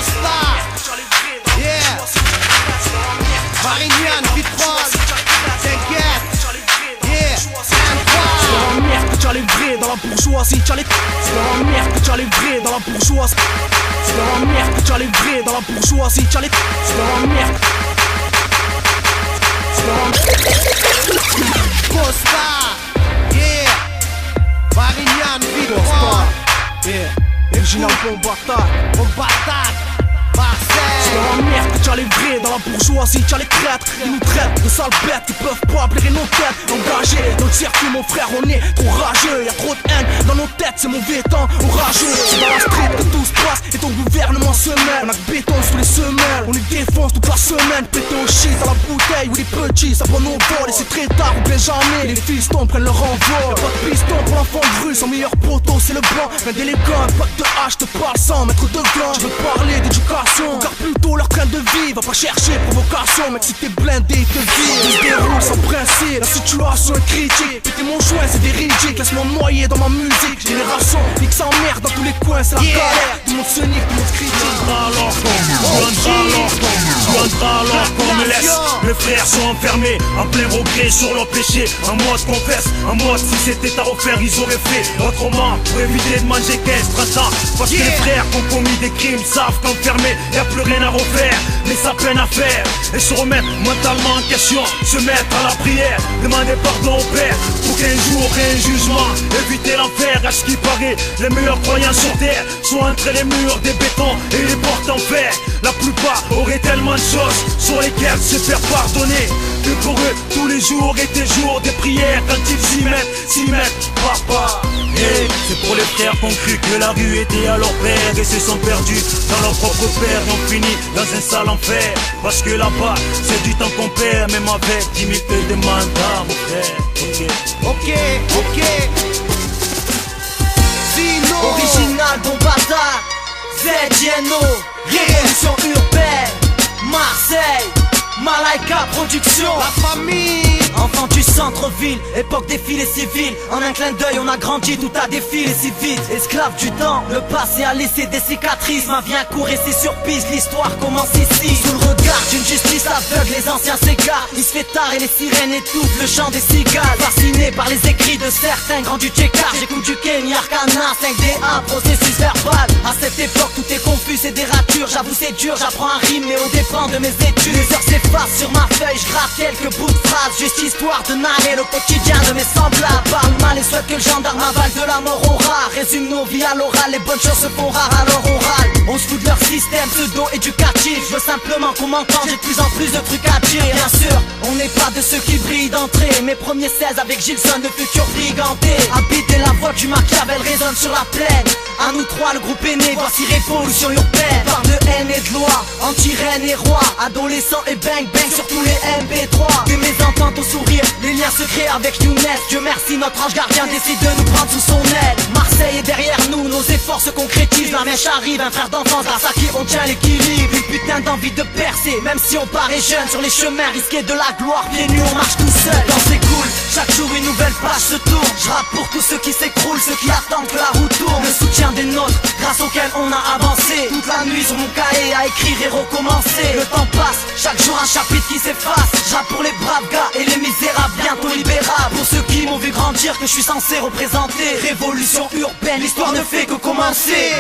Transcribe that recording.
Costa, yeah, Marignan, Vitrol, t'inquiète, yeah, C'est dans la merde que t'as les vrais dans la bourgeoisie, t'as les... C'est dans la merde que t'as les vrais dans la bourgeoisie. C'est dans la merde que t'as les vrais dans la bourgeoisie, t'as les... C'est dans la merde. C'est dans la... Costa, yeah, Marignan, Vitrol, yeah, original Bombatard. C'est dans la merde que t'as les vrais dans la bourgeoisie, t'as les traîtres. Ils nous traitent de sales bêtes qui peuvent pas blairer nos têtes. Engagés dans le circuit mon frère, on est trop rageux. Y'a trop de haine dans nos têtes, c'est mauvais temps orageux. C'est dans la street que tout se passe et ton gouvernement se mêle. On a que béton sous les semelles, on les défonce toute la semaine. Pété au shit dans la bouteille où les petits ça prend nos vols. Et c'est très tard ou bien jamais, les fistons prennent leur envol. Y'a pas de piston pour l'enfant de rue, son meilleur poteau c'est le blanc. Un d'élégant, un pack de hache te parle sans mettre de gants. Je veux parler d'éducation, regarde plutôt leur train de vie. Va pas chercher provocation, mec si t'es blindé ils te virent. Ils se déroulent sans principe, la situation est critique. Péter mon joint c'est véridique, laisse-moi me noyer dans ma musique. Génération, nique sa merde dans tous les coins, c'est la galère. Tout le monde se nique, tout le monde se critique. Viendra alors qu'on me laisse. Mes frères sont enfermés, en plein regret sur leur péché. En mode confesse, en mode si c'était à refaire ils auraient fait autrement pour éviter de manger 15-30 ans. Parce que les frères qui ont commis des crimes savent qu'enfermés y'a plus rien à refaire, mais ça peine à faire. Et se remettre mentalement en question, se mettre à la prière, demander pardon au Père pour qu'un jour ait un jugement, éviter l'enfer. À ce qui paraît, les meilleurs croyants sur terre sont entre les murs des bétons et les portes en fer. La plupart auraient tellement de choses sur lesquelles se faire pardonner que pour eux tous les jours étaient jours des prières. Quand ils s'y mettent, papa. Et c'est pour les frères qui ont cru que la rue était à leur père et se sont perdus dans leur propre père et ont fini dans un sale enfer. Parce que là-bas c'est du temps qu'on perd, même avec 10 000 feuilles de mandat, mon frère. ok. Zino, Original Bombatard, ZNO, Révolution urbaine, Marseille, Malaika Production. la famille, Enfant du centre-ville, époque défilé civil. En un clin d'œil on a grandi, tout a défilé si vite. Esclave du temps, le passé a laissé des cicatrices. Ma vie a couru et ses surprises, l'histoire commence ici. Sous le regard d'une justice aveugle, les anciens s'égarent. Il se fait tard et les sirènes étouffent le chant des cigales. Fasciné par les écrits de certains grands du Tchekar. J'écoute du Kenya, Arcana, 5DA, processus verbal. À cette époque tout est confus, c'est des ratures. J'avoue c'est dur, j'apprends à rimer aux dépens de mes études. Les heures s'effacent sur ma feuille, je gratte quelques bouts de phrases. Juste histoire de narrer le quotidien de mes semblables. Parle mal et souhaite que le gendarme avale de la mort au rat. Résume nos vies à l'oral, les bonnes choses se font rares à leur oral. On se fout de leur système pseudo-éducatif. Je veux simplement qu'on m'entende, j'ai de plus en plus de trucs à dire. Bien sûr, on n'est pas de ceux qui brillent d'entrée. Mes premiers 16 avec Gilson, le futur briganté. Habiter la voix du Machiavel résonne sur la plaine. À nous trois, le groupe est né, voici révolution urbaine. Parle de haine et de loi, anti-reine et roi. Adolescent et bang bang sur tous les MP3. Des mésententes au sourire, les liens secrets avec Younes. Dieu merci, notre ange gardien décide de nous prendre sous son aile. Marseille est derrière nous, nos efforts se concrétisent. La mèche arrive, un frère d'enfance grâce à qui on tient l'équilibre. Une putain d'envie de percer, même si on paraît jeune. Sur les chemins risqués de la gloire, pieds nus on marche tout seul. Dans c'est cool, chaque jour une nouvelle page se tourne. Je rappe pour tous ceux qui s'écroulent, ceux qui attendent que la roue tourne. Le soutien des nôtres, grâce auquel on a avancé. Toute la nuit sur mon cahier à écrire et recommencer. Le temps passe, chaque jour un chapitre qui s'efface. Je rappe pour les braves gars et les misérables bientôt libérables. Pour ceux qui m'ont vu grandir, que je suis censé représenter. Révolution urbaine, l'histoire ne fait que commencer.